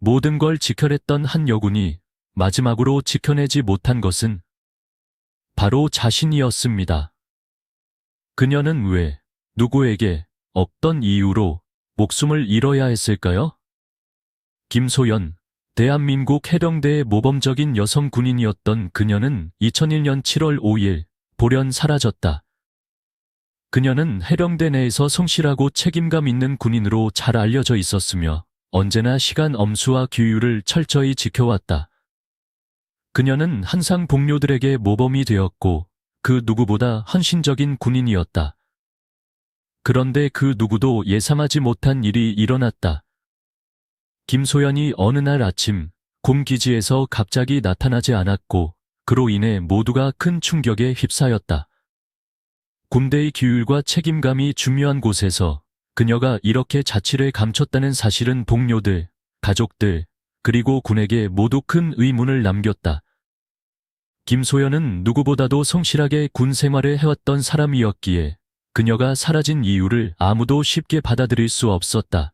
모든 걸 지켜냈던 한 여군이 마지막으로 지켜내지 못한 것은 바로 자신이었습니다. 그녀는 왜, 누구에게, 어떤 이유로 목숨을 잃어야 했을까요? 김소연, 대한민국 해병대의 모범적인 여성 군인이었던 그녀는 2001년 7월 5일 돌연 사라졌다. 그녀는 해병대 내에서 성실하고 책임감 있는 군인으로 잘 알려져 있었으며 언제나 시간 엄수와 규율을 철저히 지켜왔다. 그녀는 항상 동료들에게 모범이 되었고 그 누구보다 헌신적인 군인이었다. 그런데 그 누구도 예상하지 못한 일이 일어났다. 김소연이 어느 날 아침 군 기지에서 갑자기 나타나지 않았고 그로 인해 모두가 큰 충격에 휩싸였다. 군대의 규율과 책임감이 중요한 곳에서 그녀가 이렇게 자취를 감췄다는 사실은 동료들, 가족들, 그리고 군에게 모두 큰 의문을 남겼다. 김소연은 누구보다도 성실하게 군 생활을 해왔던 사람이었기에 그녀가 사라진 이유를 아무도 쉽게 받아들일 수 없었다.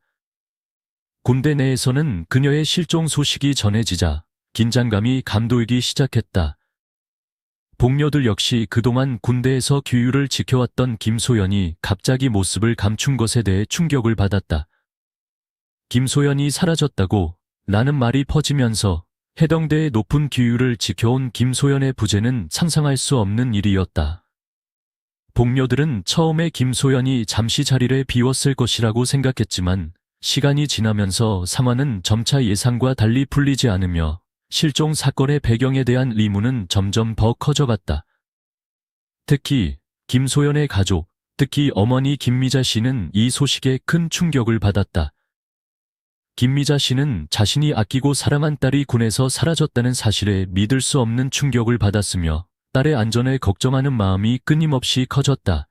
군대 내에서는 그녀의 실종 소식이 전해지자 긴장감이 감돌기 시작했다. 동료들 역시 그동안 군대에서 규율을 지켜왔던 김소연이 갑자기 모습을 감춘 것에 대해 충격을 받았다. 김소연이 사라졌다고 라는 말이 퍼지면서 해병대의 높은 규율을 지켜온 김소연의 부재는 상상할 수 없는 일이었다. 동료들은 처음에 김소연이 잠시 자리를 비웠을 것이라고 생각했지만 시간이 지나면서 상황은 점차 예상과 달리 풀리지 않으며 실종 사건의 배경에 대한 의문은 점점 더 커져갔다. 특히 김소연의 가족, 특히 어머니 김미자 씨는 이 소식에 큰 충격을 받았다. 김미자 씨는 자신이 아끼고 사랑한 딸이 군에서 사라졌다는 사실에 믿을 수 없는 충격을 받았으며 딸의 안전을 걱정하는 마음이 끊임없이 커졌다.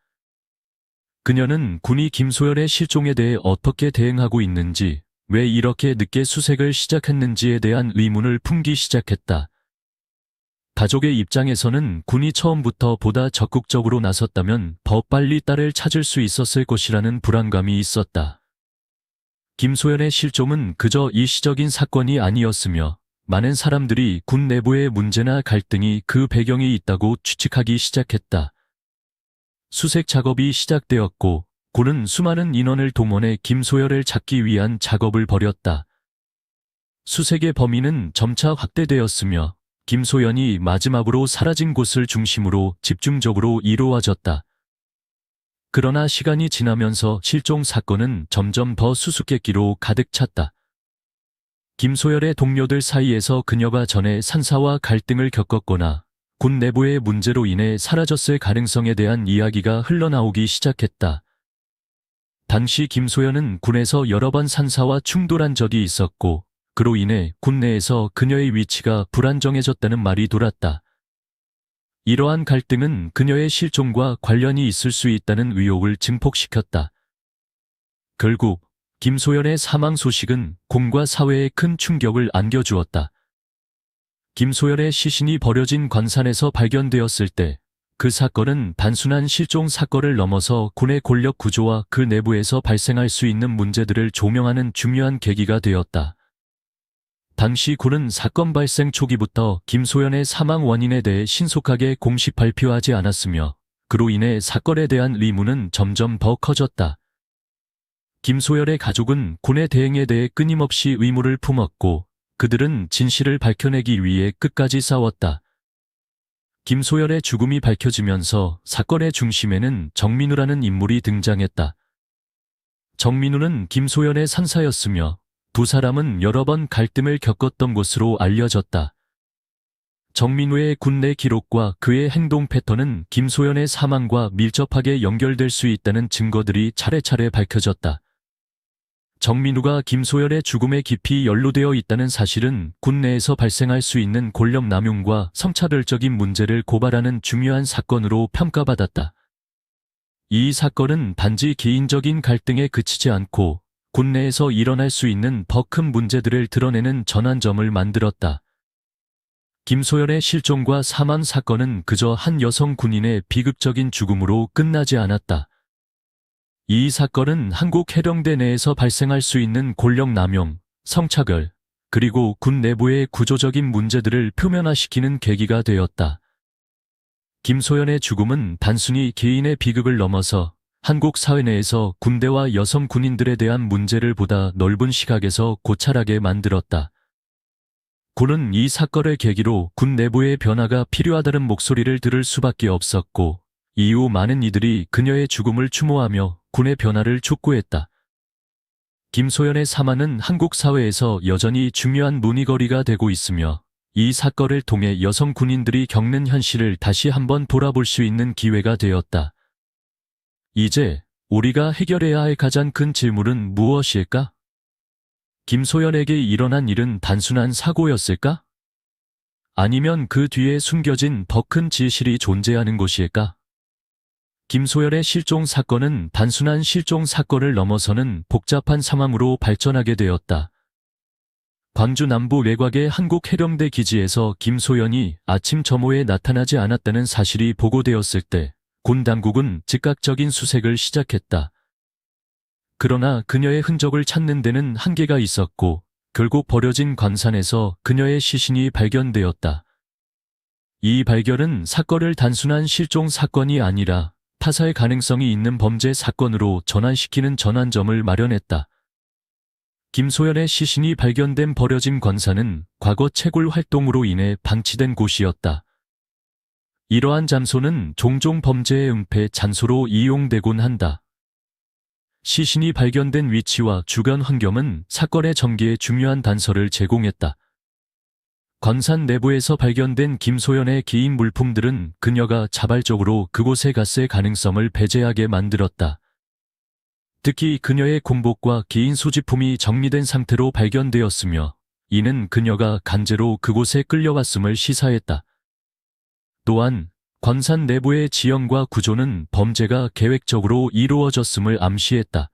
그녀는 군이 김소연의 실종에 대해 어떻게 대응하고 있는지, 왜 이렇게 늦게 수색을 시작했는지에 대한 의문을 품기 시작했다. 가족의 입장에서는 군이 처음부터 보다 적극적으로 나섰다면 더 빨리 딸을 찾을 수 있었을 것이라는 불안감이 있었다. 김소연의 실종은 그저 일시적인 사건이 아니었으며 많은 사람들이 군 내부의 문제나 갈등이 그 배경에 있다고 추측하기 시작했다. 수색 작업이 시작되었고 군은 수많은 인원을 동원해 김소연을 찾기 위한 작업을 벌였다. 수색의 범위는 점차 확대되었으며 김소연이 마지막으로 사라진 곳을 중심으로 집중적으로 이루어졌다. 그러나 시간이 지나면서 실종 사건은 점점 더 수수께끼로 가득 찼다. 김소연의 동료들 사이에서 그녀가 전에 산사와 갈등을 겪었거나 군 내부의 문제로 인해 사라졌을 가능성에 대한 이야기가 흘러나오기 시작했다. 당시 김소연은 군에서 여러 번 산사와 충돌한 적이 있었고 그로 인해 군 내에서 그녀의 위치가 불안정해졌다는 말이 돌았다. 이러한 갈등은 그녀의 실종과 관련이 있을 수 있다는 의혹을 증폭시켰다. 결국 김소연의 사망 소식은 군과 사회에 큰 충격을 안겨주었다. 김소연의 시신이 버려진 관산에서 발견되었을 때 그 사건은 단순한 실종 사건을 넘어서 군의 권력 구조와 그 내부에서 발생할 수 있는 문제들을 조명하는 중요한 계기가 되었다. 당시 군은 사건 발생 초기부터 김소연의 사망 원인에 대해 신속하게 공식 발표하지 않았으며 그로 인해 사건에 대한 의문은 점점 더 커졌다. 김소연의 가족은 군의 대응에 대해 끊임없이 의문을 품었고 그들은 진실을 밝혀내기 위해 끝까지 싸웠다. 김소연의 죽음이 밝혀지면서 사건의 중심에는 정민우라는 인물이 등장했다. 정민우는 김소연의 산사였으며 두 사람은 여러 번 갈등을 겪었던 것으로 알려졌다. 정민우의 군 내 기록과 그의 행동 패턴은 김소연의 사망과 밀접하게 연결될 수 있다는 증거들이 차례차례 밝혀졌다. 정민우가 김소연의 죽음에 깊이 연루되어 있다는 사실은 군 내에서 발생할 수 있는 권력 남용과 성차별적인 문제를 고발하는 중요한 사건으로 평가받았다. 이 사건은 단지 개인적인 갈등에 그치지 않고 군 내에서 일어날 수 있는 더 큰 문제들을 드러내는 전환점을 만들었다. 김소연의 실종과 사망 사건은 그저 한 여성 군인의 비극적인 죽음으로 끝나지 않았다. 이 사건은 한국 해병대 내에서 발생할 수 있는 권력 남용, 성차별, 그리고 군 내부의 구조적인 문제들을 표면화시키는 계기가 되었다. 김소연의 죽음은 단순히 개인의 비극을 넘어서 한국 사회 내에서 군대와 여성 군인들에 대한 문제를 보다 넓은 시각에서 고찰하게 만들었다. 군은 이 사건을 계기로 군 내부의 변화가 필요하다는 목소리를 들을 수밖에 없었고, 이후 많은 이들이 그녀의 죽음을 추모하며 군의 변화를 촉구했다. 김소연의 사망은 한국 사회에서 여전히 중요한 논의거리가 되고 있으며, 이 사건을 통해 여성 군인들이 겪는 현실을 다시 한번 돌아볼 수 있는 기회가 되었다. 이제 우리가 해결해야 할 가장 큰 질문은 무엇일까? 김소연에게 일어난 일은 단순한 사고였을까? 아니면 그 뒤에 숨겨진 더 큰 진실이 존재하는 것일까? 김소연의 실종 사건은 단순한 실종 사건을 넘어서는 복잡한 상황으로 발전하게 되었다. 광주 남부 외곽의 한국 해병대 기지에서 김소연이 아침 점호에 나타나지 않았다는 사실이 보고되었을 때 군 당국은 즉각적인 수색을 시작했다. 그러나 그녀의 흔적을 찾는 데는 한계가 있었고 결국 버려진 광산에서 그녀의 시신이 발견되었다. 이 발견은 사건을 단순한 실종 사건이 아니라 타살 가능성이 있는 범죄 사건으로 전환시키는 전환점을 마련했다. 김소연의 시신이 발견된 버려진 광산은 과거 채굴 활동으로 인해 방치된 곳이었다. 이러한 장소는 종종 범죄의 은폐 장소로 이용되곤 한다. 시신이 발견된 위치와 주변 환경은 사건의 전개에 중요한 단서를 제공했다. 광산 내부에서 발견된 김소연의 개인 물품들은 그녀가 자발적으로 그곳에 갔을 가능성을 배제하게 만들었다. 특히 그녀의 군복과 개인 소지품이 정리된 상태로 발견되었으며 이는 그녀가 강제로 그곳에 끌려왔음을 시사했다. 또한 광산 내부의 지형과 구조는 범죄가 계획적으로 이루어졌음을 암시했다.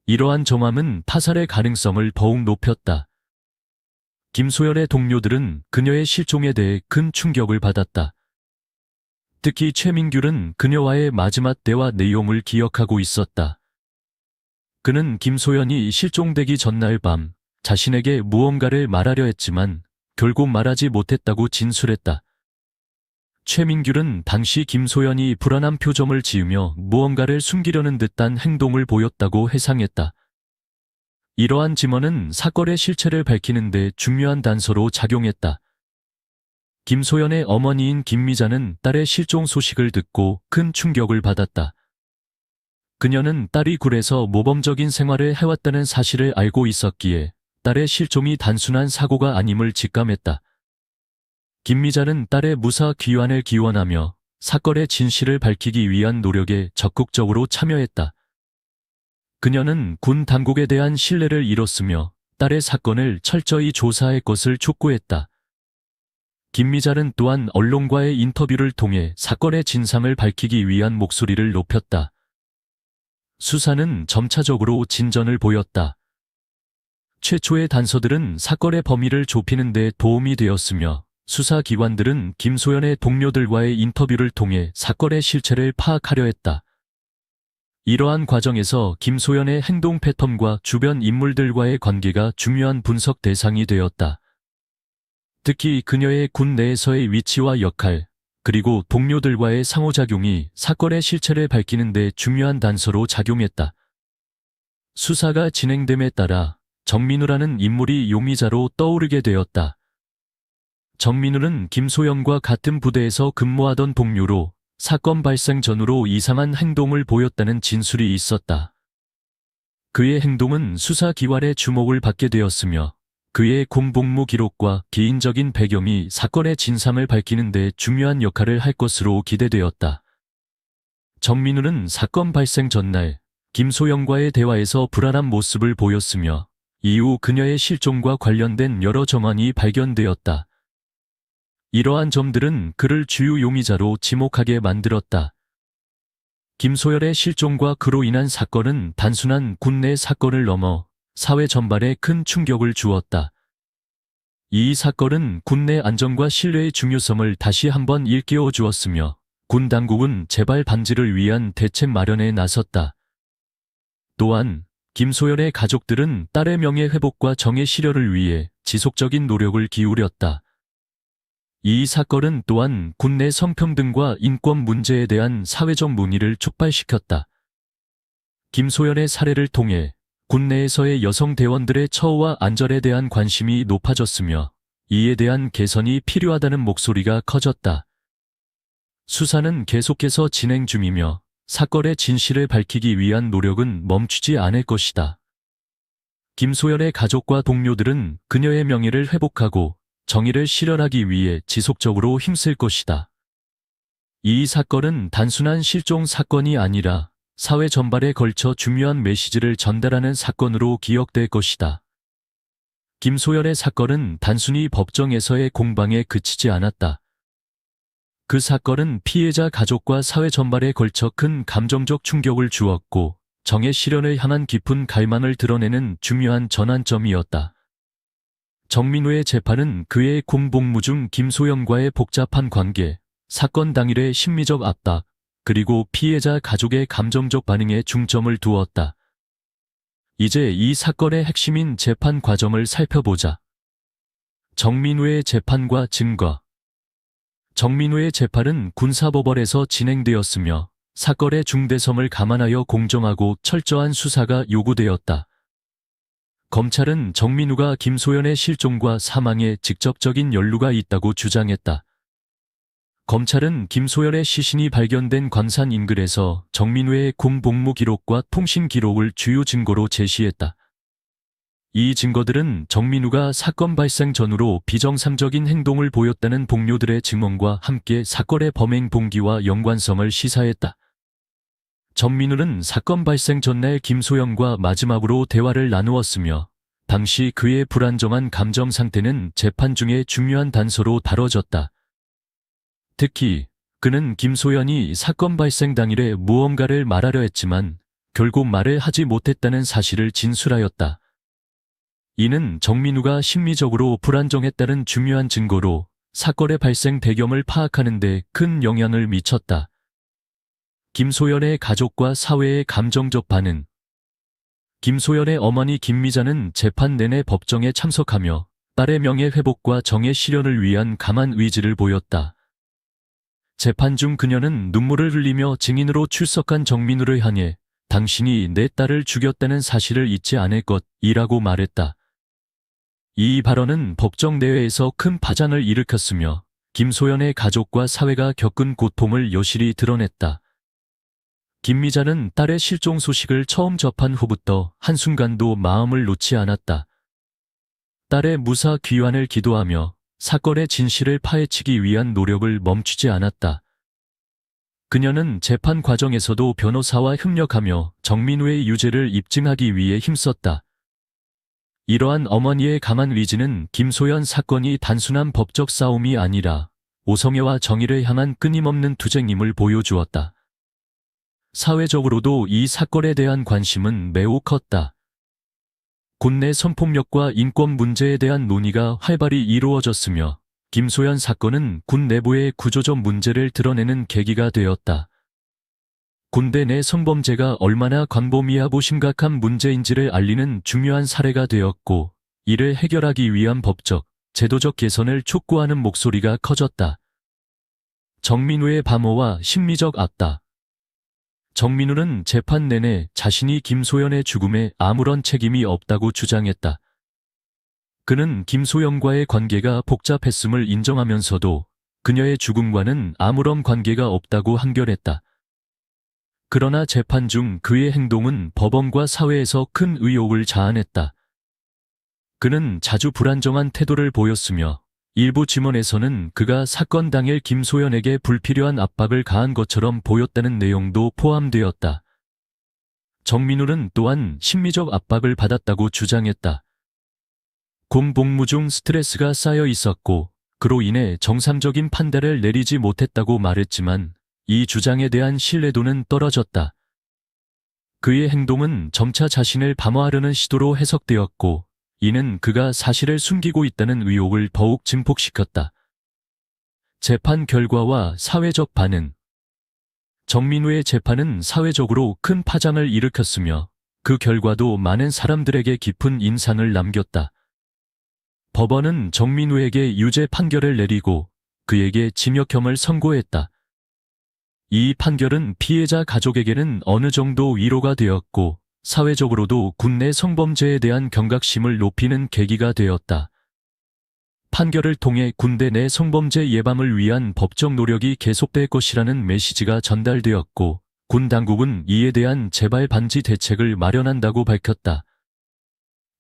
이러한 정황은 타살의 가능성을 더욱 높였다. 김소연의 동료들은 그녀의 실종에 대해 큰 충격을 받았다. 특히 최민규는 그녀와의 마지막 대화 내용을 기억하고 있었다. 그는 김소연이 실종되기 전날 밤 자신에게 무언가를 말하려 했지만 결국 말하지 못했다고 진술했다. 최민규는 당시 김소연이 불안한 표정을 지으며 무언가를 숨기려는 듯한 행동을 보였다고 회상했다. 이러한 증언은 사건의 실체를 밝히는 데 중요한 단서로 작용했다. 김소연의 어머니인 김미자는 딸의 실종 소식을 듣고 큰 충격을 받았다. 그녀는 딸이 굴에서 모범적인 생활을 해왔다는 사실을 알고 있었기에 딸의 실종이 단순한 사고가 아님을 직감했다. 김미자는 딸의 무사 귀환을 기원하며 사건의 진실을 밝히기 위한 노력에 적극적으로 참여했다. 그녀는 군 당국에 대한 신뢰를 잃었으며 딸의 사건을 철저히 조사할 것을 촉구했다. 김미자는 또한 언론과의 인터뷰를 통해 사건의 진상을 밝히기 위한 목소리를 높였다. 수사는 점차적으로 진전을 보였다. 최초의 단서들은 사건의 범위를 좁히는 데 도움이 되었으며 수사기관들은 김소연의 동료들과의 인터뷰를 통해 사건의 실체를 파악하려 했다. 이러한 과정에서 김소연의 행동 패턴과 주변 인물들과의 관계가 중요한 분석 대상이 되었다. 특히 그녀의 군 내에서의 위치와 역할, 그리고 동료들과의 상호작용이 사건의 실체를 밝히는 데 중요한 단서로 작용했다. 수사가 진행됨에 따라 정민우라는 인물이 용의자로 떠오르게 되었다. 정민우는 김소연과 같은 부대에서 근무하던 동료로 사건 발생 전후로 이상한 행동을 보였다는 진술이 있었다. 그의 행동은 수사기관의 주목을 받게 되었으며 그의 군복무 기록과 개인적인 배경이 사건의 진상을 밝히는 데 중요한 역할을 할 것으로 기대되었다. 정민우는 사건 발생 전날 김소연과의 대화에서 불안한 모습을 보였으며 이후 그녀의 실종과 관련된 여러 정황이 발견되었다. 이러한 점들은 그를 주요 용의자로 지목하게 만들었다. 김소연의 실종과 그로 인한 사건은 단순한 군내 사건을 넘어 사회 전반에 큰 충격을 주었다. 이 사건은 군내 안전과 신뢰의 중요성을 다시 한번 일깨워 주었으며 군 당국은 재발 방지를 위한 대책 마련에 나섰다. 또한 김소연의 가족들은 딸의 명예 회복과 정의 실현을 위해 지속적인 노력을 기울였다. 이 사건은 또한 국내 성평등과 인권 문제에 대한 사회적 논의를 촉발시켰다. 김소연의 사례를 통해 국내에서의 여성 대원들의 처우와 안전에 대한 관심이 높아졌으며 이에 대한 개선이 필요하다는 목소리가 커졌다. 수사는 계속해서 진행 중이며 사건의 진실을 밝히기 위한 노력은 멈추지 않을 것이다. 김소연의 가족과 동료들은 그녀의 명예를 회복하고 정의를 실현하기 위해 지속적으로 힘쓸 것이다. 이 사건은 단순한 실종 사건이 아니라 사회 전반에 걸쳐 중요한 메시지를 전달하는 사건으로 기억될 것이다. 김소연의 사건은 단순히 법정에서의 공방에 그치지 않았다. 그 사건은 피해자 가족과 사회 전반에 걸쳐 큰 감정적 충격을 주었고 정의 실현을 향한 깊은 갈망을 드러내는 중요한 전환점이었다. 정민우의 재판은 그의 공복무 중 김소연과의 복잡한 관계, 사건 당일의 심리적 압박, 그리고 피해자 가족의 감정적 반응에 중점을 두었다. 이제 이 사건의 핵심인 재판 과정을 살펴보자. 정민우의 재판과 증거. 정민우의 재판은 군사법원에서 진행되었으며 사건의 중대성을 감안하여 공정하고 철저한 수사가 요구되었다. 검찰은 정민우가 김소연의 실종과 사망에 직접적인 연루가 있다고 주장했다. 검찰은 김소연의 시신이 발견된 관산 인근에서 정민우의 군복무 기록과 통신 기록을 주요 증거로 제시했다. 이 증거들은 정민우가 사건 발생 전후로 비정상적인 행동을 보였다는 동료들의 증언과 함께 사건의 범행 동기와 연관성을 시사했다. 정민우는 사건 발생 전날 김소연과 마지막으로 대화를 나누었으며 당시 그의 불안정한 감정 상태는 재판 중에 중요한 단서로 다뤄졌다. 특히 그는 김소연이 사건 발생 당일에 무언가를 말하려 했지만 결국 말을 하지 못했다는 사실을 진술하였다. 이는 정민우가 심리적으로 불안정했다는 중요한 증거로 사건의 발생 배경을 파악하는 데 큰 영향을 미쳤다. 김소연의 가족과 사회의 감정적 반응. 김소연의 어머니 김미자는 재판 내내 법정에 참석하며 딸의 명예 회복과 정의 실현을 위한 강한 의지를 보였다. 재판 중 그녀는 눈물을 흘리며 증인으로 출석한 정민우를 향해 당신이 내 딸을 죽였다는 사실을 잊지 않을 것이라고 말했다. 이 발언은 법정 내외에서 큰 파장을 일으켰으며 김소연의 가족과 사회가 겪은 고통을 여실히 드러냈다. 김미자는 딸의 실종 소식을 처음 접한 후부터 한순간도 마음을 놓지 않았다. 딸의 무사 귀환을 기도하며 사건의 진실을 파헤치기 위한 노력을 멈추지 않았다. 그녀는 재판 과정에서도 변호사와 협력하며 정민우의 유죄를 입증하기 위해 힘썼다. 이러한 어머니의 강한 의지는 김소연 사건이 단순한 법적 싸움이 아니라 오성애와 정의를 향한 끊임없는 투쟁임을 보여주었다. 사회적으로도 이 사건에 대한 관심은 매우 컸다. 국내 성폭력과 인권 문제에 대한 논의가 활발히 이루어졌으며 김소연 사건은 군 내부의 구조적 문제를 드러내는 계기가 되었다. 군대 내 성범죄가 얼마나 광범위하고 심각한 문제인지를 알리는 중요한 사례가 되었고 이를 해결하기 위한 법적, 제도적 개선을 촉구하는 목소리가 커졌다. 정민우의 반모와 심리적 압박. 정민우는 재판 내내 자신이 김소연의 죽음에 아무런 책임이 없다고 주장했다. 그는 김소연과의 관계가 복잡했음을 인정하면서도 그녀의 죽음과는 아무런 관계가 없다고 한결했다. 그러나 재판 중 그의 행동은 법원과 사회에서 큰 의혹을 자아냈다. 그는 자주 불안정한 태도를 보였으며 일부 증언에서는 그가 사건 당일 김소연에게 불필요한 압박을 가한 것처럼 보였다는 내용도 포함되었다. 정민우는 또한 심리적 압박을 받았다고 주장했다. 군 복무 중 스트레스가 쌓여 있었고 그로 인해 정상적인 판단을 내리지 못했다고 말했지만 이 주장에 대한 신뢰도는 떨어졌다. 그의 행동은 점차 자신을 방어하려는 시도로 해석되었고 이는 그가 사실을 숨기고 있다는 의혹을 더욱 증폭시켰다. 재판 결과와 사회적 반응. 정민우의 재판은 사회적으로 큰 파장을 일으켰으며 그 결과도 많은 사람들에게 깊은 인상을 남겼다. 법원은 정민우에게 유죄 판결을 내리고 그에게 징역형을 선고했다. 이 판결은 피해자 가족에게는 어느 정도 위로가 되었고 사회적으로도 군 내 성범죄에 대한 경각심을 높이는 계기가 되었다. 판결을 통해 군대 내 성범죄 예방을 위한 법적 노력이 계속될 것이라는 메시지가 전달되었고 군 당국은 이에 대한 재발 방지 대책을 마련한다고 밝혔다.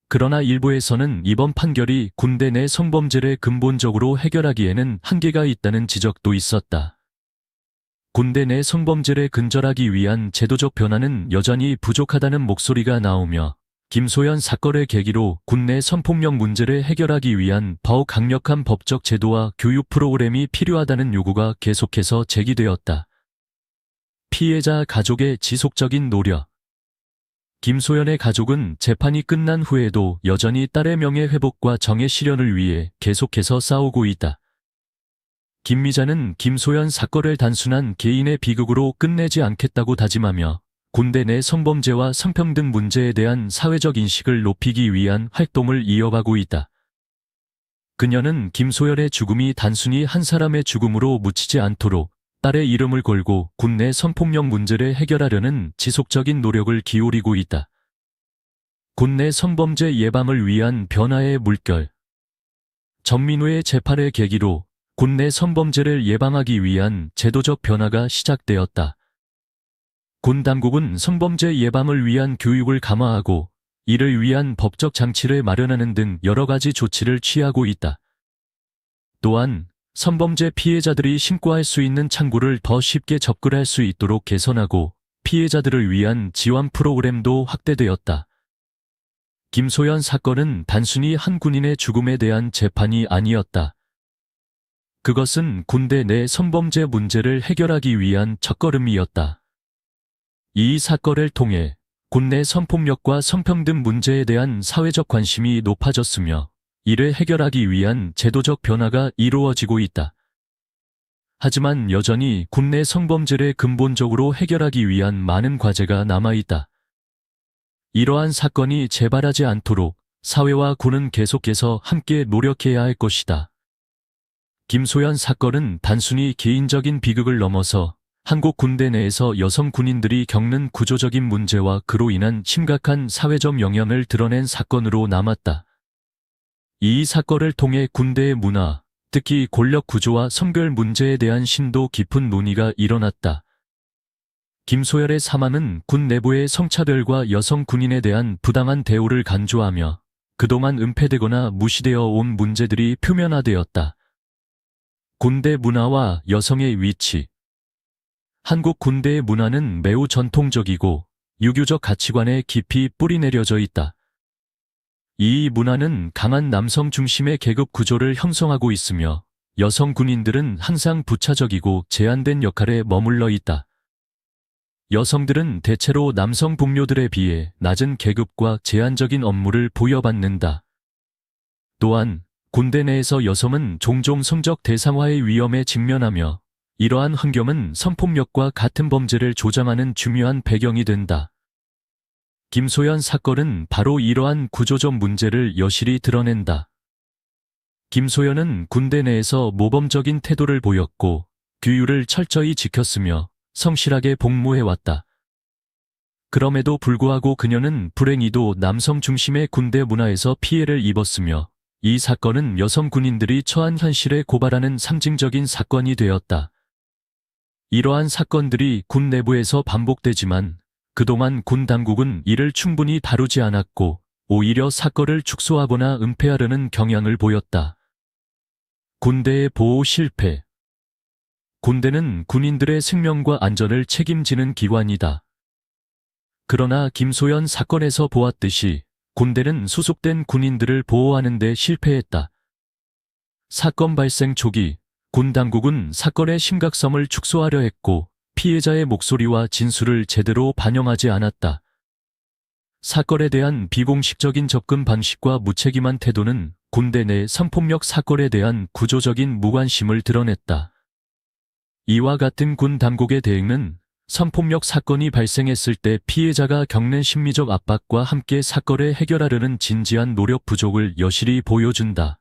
그러나 일부에서는 이번 판결이 군대 내 성범죄를 근본적으로 해결하기에는 한계가 있다는 지적도 있었다. 군대 내 성범죄를 근절하기 위한 제도적 변화는 여전히 부족하다는 목소리가 나오며 김소연 사건을 계기로 군내 성폭력 문제를 해결하기 위한 더욱 강력한 법적 제도와 교육 프로그램이 필요하다는 요구가 계속해서 제기되었다. 피해자 가족의 지속적인 노력. 김소연의 가족은 재판이 끝난 후에도 여전히 딸의 명예회복과 정의 실현을 위해 계속해서 싸우고 있다. 김미자는 김소연 사건을 단순한 개인의 비극으로 끝내지 않겠다고 다짐하며 군대 내 성범죄와 성평등 문제에 대한 사회적 인식을 높이기 위한 활동을 이어가고 있다. 그녀는 김소연의 죽음이 단순히 한 사람의 죽음으로 묻히지 않도록 딸의 이름을 걸고 군내 성폭력 문제를 해결하려는 지속적인 노력을 기울이고 있다. 군내 성범죄 예방을 위한 변화의 물결. 정민우의 재판을 계기로 군내 성범죄를 예방하기 위한 제도적 변화가 시작되었다. 군 당국은 성범죄 예방을 위한 교육을 강화하고 이를 위한 법적 장치를 마련하는 등 여러 가지 조치를 취하고 있다. 또한 성범죄 피해자들이 신고할 수 있는 창구를 더 쉽게 접근할 수 있도록 개선하고 피해자들을 위한 지원 프로그램도 확대되었다. 김소연 사건은 단순히 한 군인의 죽음에 대한 재판이 아니었다. 그것은 군대 내 성범죄 문제를 해결하기 위한 첫걸음이었다. 이 사건을 통해 군내 성폭력과 성평등 문제에 대한 사회적 관심이 높아졌으며 이를 해결하기 위한 제도적 변화가 이루어지고 있다. 하지만 여전히 군내 성범죄를 근본적으로 해결하기 위한 많은 과제가 남아있다. 이러한 사건이 재발하지 않도록 사회와 군은 계속해서 함께 노력해야 할 것이다. 김소연 사건은 단순히 개인적인 비극을 넘어서 한국 군대 내에서 여성 군인들이 겪는 구조적인 문제와 그로 인한 심각한 사회적 영향을 드러낸 사건으로 남았다. 이 사건을 통해 군대의 문화, 특히 권력 구조와 성별 문제에 대한 심도 깊은 논의가 일어났다. 김소연의 사망은 군 내부의 성차별과 여성 군인에 대한 부당한 대우를 간주하며 그동안 은폐되거나 무시되어 온 문제들이 표면화되었다. 군대 문화와 여성의 위치. 한국 군대의 문화는 매우 전통적이고 유교적 가치관에 깊이 뿌리내려져 있다. 이 문화는 강한 남성 중심의 계급 구조를 형성하고 있으며 여성 군인들은 항상 부차적이고 제한된 역할에 머물러 있다. 여성들은 대체로 남성 동료들에 비해 낮은 계급과 제한적인 업무를 부여받는다. 또한 군대 내에서 여성은 종종 성적 대상화의 위험에 직면하며 이러한 환경은 성폭력과 같은 범죄를 조장하는 중요한 배경이 된다. 김소연 사건은 바로 이러한 구조적 문제를 여실히 드러낸다. 김소연은 군대 내에서 모범적인 태도를 보였고 규율을 철저히 지켰으며 성실하게 복무해왔다. 그럼에도 불구하고 그녀는 불행히도 남성 중심의 군대 문화에서 피해를 입었으며 이 사건은 여성 군인들이 처한 현실에 고발하는 상징적인 사건이 되었다. 이러한 사건들이 군 내부에서 반복되지만 그동안 군 당국은 이를 충분히 다루지 않았고 오히려 사건을 축소하거나 은폐하려는 경향을 보였다. 군대의 보호 실패. 군대는 군인들의 생명과 안전을 책임지는 기관이다. 그러나 김소연 사건에서 보았듯이 군대는 수속된 군인들을 보호하는 데 실패했다. 사건 발생 초기 군 당국은 사건의 심각성을 축소하려 했고 피해자의 목소리와 진술을 제대로 반영하지 않았다. 사건에 대한 비공식적인 접근 방식과 무책임한 태도는 군대 내 성폭력 사건에 대한 구조적인 무관심을 드러냈다. 이와 같은 군 당국의 대응은 성폭력 사건이 발생했을 때 피해자가 겪는 심리적 압박과 함께 사건을 해결하려는 진지한 노력 부족을 여실히 보여준다.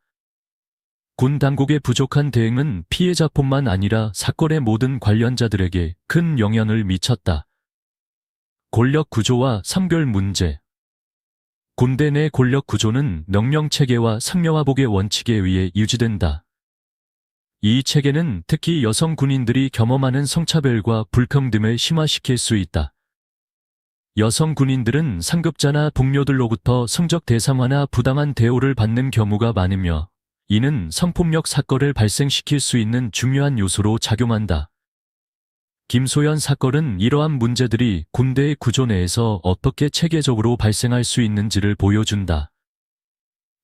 군 당국의 부족한 대응은 피해자뿐만 아니라 사건의 모든 관련자들에게 큰 영향을 미쳤다. 권력 구조와 선별 문제. 군대 내 권력 구조는 명령체계와 상명하복의 원칙에 의해 유지된다. 이 체계는 특히 여성 군인들이 경험하는 성차별과 불평등을 심화시킬 수 있다. 여성 군인들은 상급자나 동료들로부터 성적 대상화나 부당한 대우를 받는 경우가 많으며, 이는 성폭력 사건을 발생시킬 수 있는 중요한 요소로 작용한다. 김소연 사건은 이러한 문제들이 군대의 구조 내에서 어떻게 체계적으로 발생할 수 있는지를 보여준다.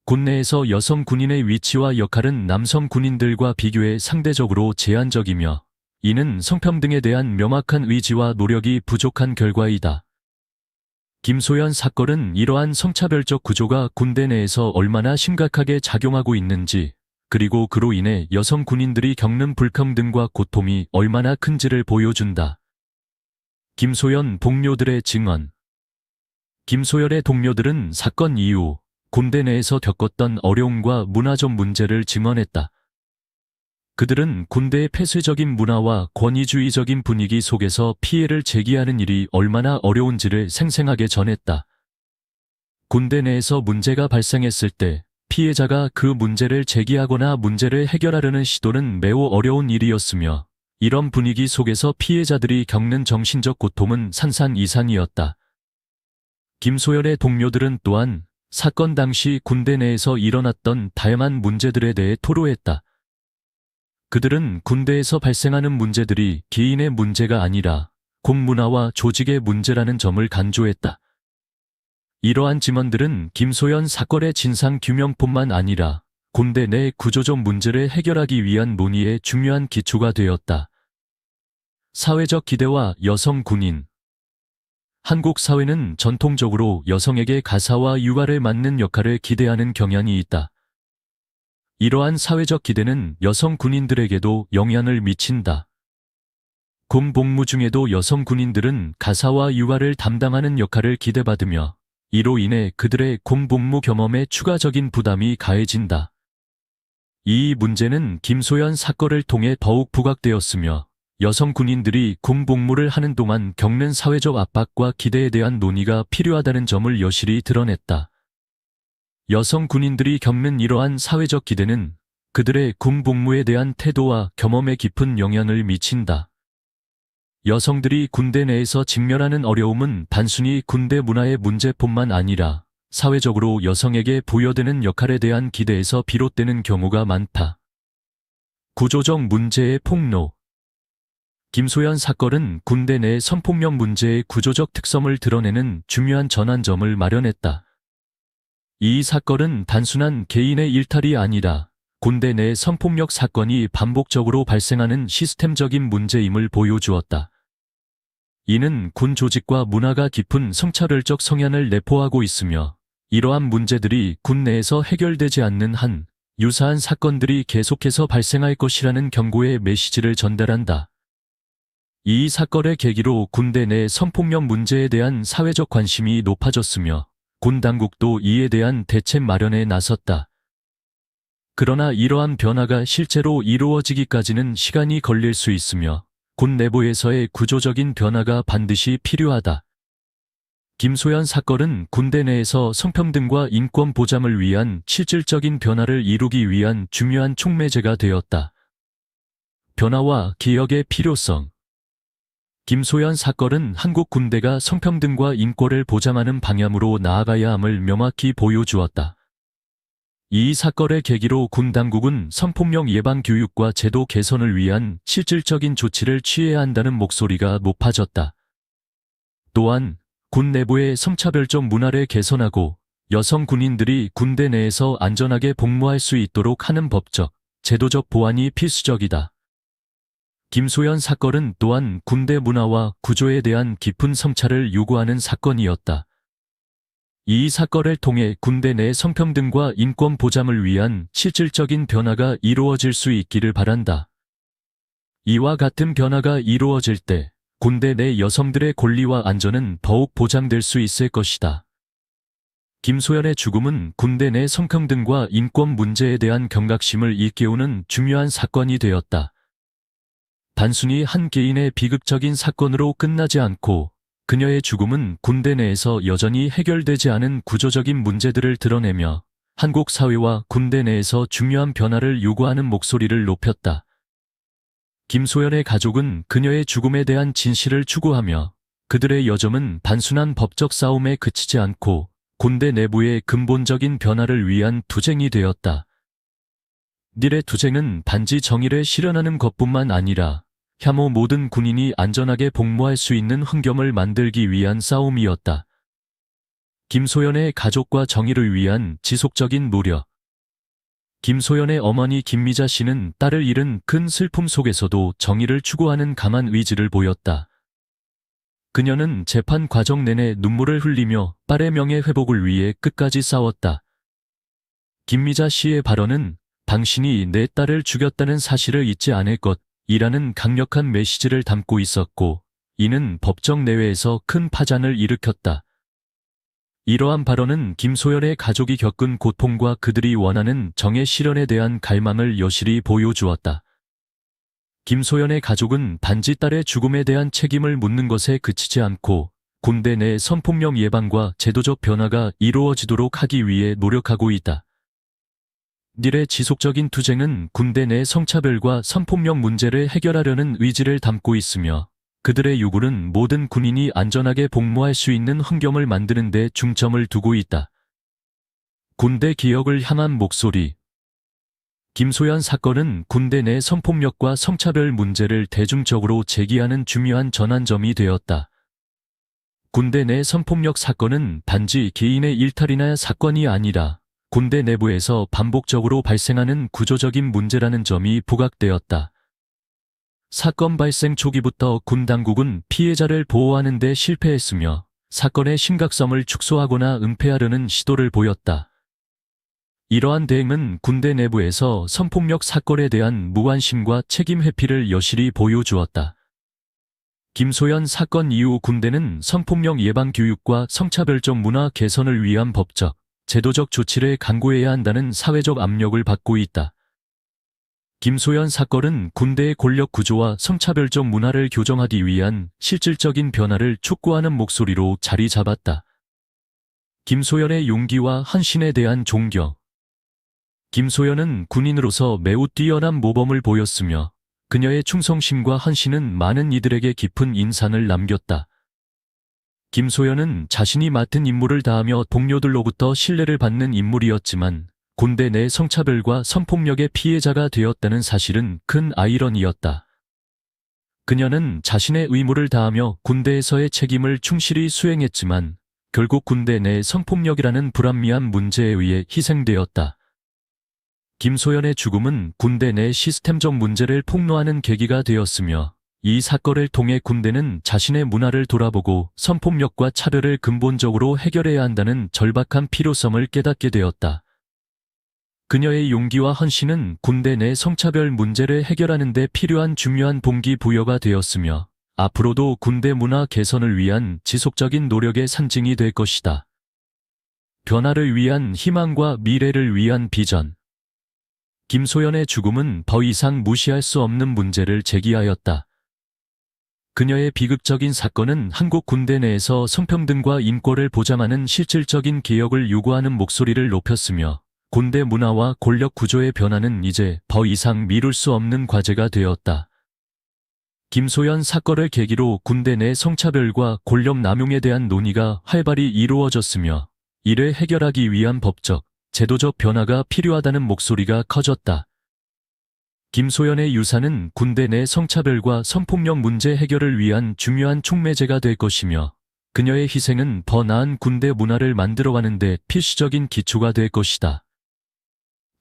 군내에서 여성 군인의 위치와 역할은 남성 군인들과 비교해 상대적으로 제한적이며, 이는 성평등에 대한 명확한 의지와 노력이 부족한 결과이다. 김소연 사건은 이러한 성차별적 구조가 군대 내에서 얼마나 심각하게 작용하고 있는지, 그리고 그로 인해 여성 군인들이 겪는 불평등과 고통이 얼마나 큰지를 보여준다. 김소연 동료들의 증언. 김소연의 동료들은 사건 이후 군대 내에서 겪었던 어려움과 문화적 문제를 증언했다. 그들은 군대의 폐쇄적인 문화와 권위주의적인 분위기 속에서 피해를 제기하는 일이 얼마나 어려운지를 생생하게 전했다. 군대 내에서 문제가 발생했을 때 피해자가 그 문제를 제기하거나 문제를 해결하려는 시도는 매우 어려운 일이었으며, 이런 분위기 속에서 피해자들이 겪는 정신적 고통은 산산 이상이었다. 김소연의 동료들은 또한 사건 당시 군대 내에서 일어났던 다양한 문제들에 대해 토로했다. 그들은 군대에서 발생하는 문제들이 개인의 문제가 아니라 군 문화와 조직의 문제라는 점을 강조했다. 이러한 증언들은 김소연 사건의 진상 규명뿐만 아니라 군대 내 구조적 문제를 해결하기 위한 논의의 중요한 기초가 되었다. 사회적 기대와 여성 군인. 한국 사회는 전통적으로 여성에게 가사와 육아를 맡는 역할을 기대하는 경향이 있다. 이러한 사회적 기대는 여성 군인들에게도 영향을 미친다. 군 복무 중에도 여성 군인들은 가사와 육아를 담당하는 역할을 기대받으며, 이로 인해 그들의 군 복무 경험에 추가적인 부담이 가해진다. 이 문제는 김소연 사건을 통해 더욱 부각되었으며, 여성 군인들이 군 복무를 하는 동안 겪는 사회적 압박과 기대에 대한 논의가 필요하다는 점을 여실히 드러냈다. 여성 군인들이 겪는 이러한 사회적 기대는 그들의 군 복무에 대한 태도와 경험에 깊은 영향을 미친다. 여성들이 군대 내에서 직면하는 어려움은 단순히 군대 문화의 문제뿐만 아니라 사회적으로 여성에게 부여되는 역할에 대한 기대에서 비롯되는 경우가 많다. 구조적 문제의 폭로. 김소연 사건은 군대 내 성폭력 문제의 구조적 특성을 드러내는 중요한 전환점을 마련했다. 이 사건은 단순한 개인의 일탈이 아니라 군대 내 성폭력 사건이 반복적으로 발생하는 시스템적인 문제임을 보여주었다. 이는 군 조직과 문화가 깊은 성차별적 성향을 내포하고 있으며, 이러한 문제들이 군 내에서 해결되지 않는 한 유사한 사건들이 계속해서 발생할 것이라는 경고의 메시지를 전달한다. 이 사건을 계기로 군대 내 성폭력 문제에 대한 사회적 관심이 높아졌으며, 군 당국도 이에 대한 대책 마련에 나섰다. 그러나 이러한 변화가 실제로 이루어지기까지는 시간이 걸릴 수 있으며, 군 내부에서의 구조적인 변화가 반드시 필요하다. 김소연 사건은 군대 내에서 성평등과 인권 보장을 위한 실질적인 변화를 이루기 위한 중요한 촉매제가 되었다. 변화와 개혁의 필요성. 김소연 사건은 한국 군대가 성평등과 인권을 보장하는 방향으로 나아가야 함을 명확히 보여주었다. 이 사건을 계기로 군 당국은 성폭력 예방 교육과 제도 개선을 위한 실질적인 조치를 취해야 한다는 목소리가 높아졌다. 또한 군 내부의 성차별적 문화를 개선하고 여성 군인들이 군대 내에서 안전하게 복무할 수 있도록 하는 법적, 제도적 보완이 필수적이다. 김소연 사건은 또한 군대 문화와 구조에 대한 깊은 성찰을 요구하는 사건이었다. 이 사건을 통해 군대 내 성평등과 인권 보장을 위한 실질적인 변화가 이루어질 수 있기를 바란다. 이와 같은 변화가 이루어질 때 군대 내 여성들의 권리와 안전은 더욱 보장될 수 있을 것이다. 김소연의 죽음은 군대 내 성평등과 인권 문제에 대한 경각심을 일깨우는 중요한 사건이 되었다. 단순히 한 개인의 비극적인 사건으로 끝나지 않고 그녀의 죽음은 군대 내에서 여전히 해결되지 않은 구조적인 문제들을 드러내며 한국 사회와 군대 내에서 중요한 변화를 요구하는 목소리를 높였다. 김소연의 가족은 그녀의 죽음에 대한 진실을 추구하며 그들의 여정은 단순한 법적 싸움에 그치지 않고 군대 내부의 근본적인 변화를 위한 투쟁이 되었다. 이들의 투쟁은 단지 정의를 실현하는 것뿐만 아니라 향후 모든 군인이 안전하게 복무할 수 있는 환경을 만들기 위한 싸움이었다. 김소연의 가족과 정의를 위한 지속적인 노력. 김소연의 어머니 김미자 씨는 딸을 잃은 큰 슬픔 속에서도 정의를 추구하는 강한 의지를 보였다. 그녀는 재판 과정 내내 눈물을 흘리며 딸의 명예 회복을 위해 끝까지 싸웠다. 김미자 씨의 발언은 당신이 내 딸을 죽였다는 사실을 잊지 않을 것이라는 강력한 메시지를 담고 있었고, 이는 법정 내외에서 큰 파장을 일으켰다. 이러한 발언은 김소연의 가족이 겪은 고통과 그들이 원하는 정의 실현에 대한 갈망을 여실히 보여주었다. 김소연의 가족은 단지 딸의 죽음에 대한 책임을 묻는 것에 그치지 않고 군대 내 성폭력 예방과 제도적 변화가 이루어지도록 하기 위해 노력하고 있다. 이들의 지속적인 투쟁은 군대 내 성차별과 성폭력 문제를 해결하려는 의지를 담고 있으며 그들의 요구는 모든 군인이 안전하게 복무할 수 있는 환경을 만드는 데 중점을 두고 있다. 군대 개혁을 향한 목소리. 김소연 사건은 군대 내 성폭력과 성차별 문제를 대중적으로 제기하는 중요한 전환점이 되었다. 군대 내 성폭력 사건은 단지 개인의 일탈이나 사건이 아니라 군대 내부에서 반복적으로 발생하는 구조적인 문제라는 점이 부각되었다. 사건 발생 초기부터 군 당국은 피해자를 보호하는 데 실패했으며 사건의 심각성을 축소하거나 은폐하려는 시도를 보였다. 이러한 대응은 군대 내부에서 성폭력 사건에 대한 무관심과 책임 회피를 여실히 보여주었다. 김소연 사건 이후 군대는 성폭력 예방 교육과 성차별적 문화 개선을 위한 법적, 제도적 조치를 강구해야 한다는 사회적 압력을 받고 있다. 김소연 사건은 군대의 권력 구조와 성차별적 문화를 교정하기 위한 실질적인 변화를 촉구하는 목소리로 자리 잡았다. 김소연의 용기와 헌신에 대한 존경. 김소연은 군인으로서 매우 뛰어난 모범을 보였으며 그녀의 충성심과 헌신은 많은 이들에게 깊은 인상을 남겼다. 김소연은 자신이 맡은 임무를 다하며 동료들로부터 신뢰를 받는 인물이었지만 군대 내 성차별과 성폭력의 피해자가 되었다는 사실은 큰 아이러니였다. 그녀는 자신의 의무를 다하며 군대에서의 책임을 충실히 수행했지만 결국 군대 내 성폭력이라는 불합리한 문제에 의해 희생되었다. 김소연의 죽음은 군대 내 시스템적 문제를 폭로하는 계기가 되었으며 이 사건을 통해 군대는 자신의 문화를 돌아보고 성폭력과 차별을 근본적으로 해결해야 한다는 절박한 필요성을 깨닫게 되었다. 그녀의 용기와 헌신은 군대 내 성차별 문제를 해결하는 데 필요한 중요한 동기부여가 되었으며 앞으로도 군대 문화 개선을 위한 지속적인 노력의 상징이 될 것이다. 변화를 위한 희망과 미래를 위한 비전. 김소연의 죽음은 더 이상 무시할 수 없는 문제를 제기하였다. 그녀의 비극적인 사건은 한국 군대 내에서 성평등과 인권을 보장하는 실질적인 개혁을 요구하는 목소리를 높였으며 군대 문화와 권력 구조의 변화는 이제 더 이상 미룰 수 없는 과제가 되었다. 김소연 사건을 계기로 군대 내 성차별과 권력 남용에 대한 논의가 활발히 이루어졌으며 이를 해결하기 위한 법적, 제도적 변화가 필요하다는 목소리가 커졌다. 김소연의 유산은 군대 내 성차별과 성폭력 문제 해결을 위한 중요한 촉매제가 될 것이며 그녀의 희생은 더 나은 군대 문화를 만들어가는 데 필수적인 기초가 될 것이다.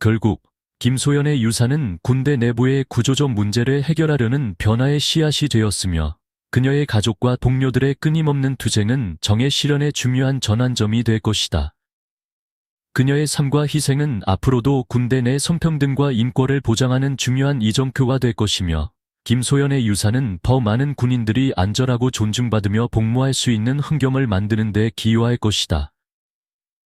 결국 김소연의 유산은 군대 내부의 구조적 문제를 해결하려는 변화의 씨앗이 되었으며 그녀의 가족과 동료들의 끊임없는 투쟁은 정의 실현의 중요한 전환점이 될 것이다. 그녀의 삶과 희생은 앞으로도 군대 내 성평등과 인권을 보장하는 중요한 이정표가 될 것이며 김소연의 유산은 더 많은 군인들이 안전하고 존중받으며 복무할 수 있는 환경을 만드는 데 기여할 것이다.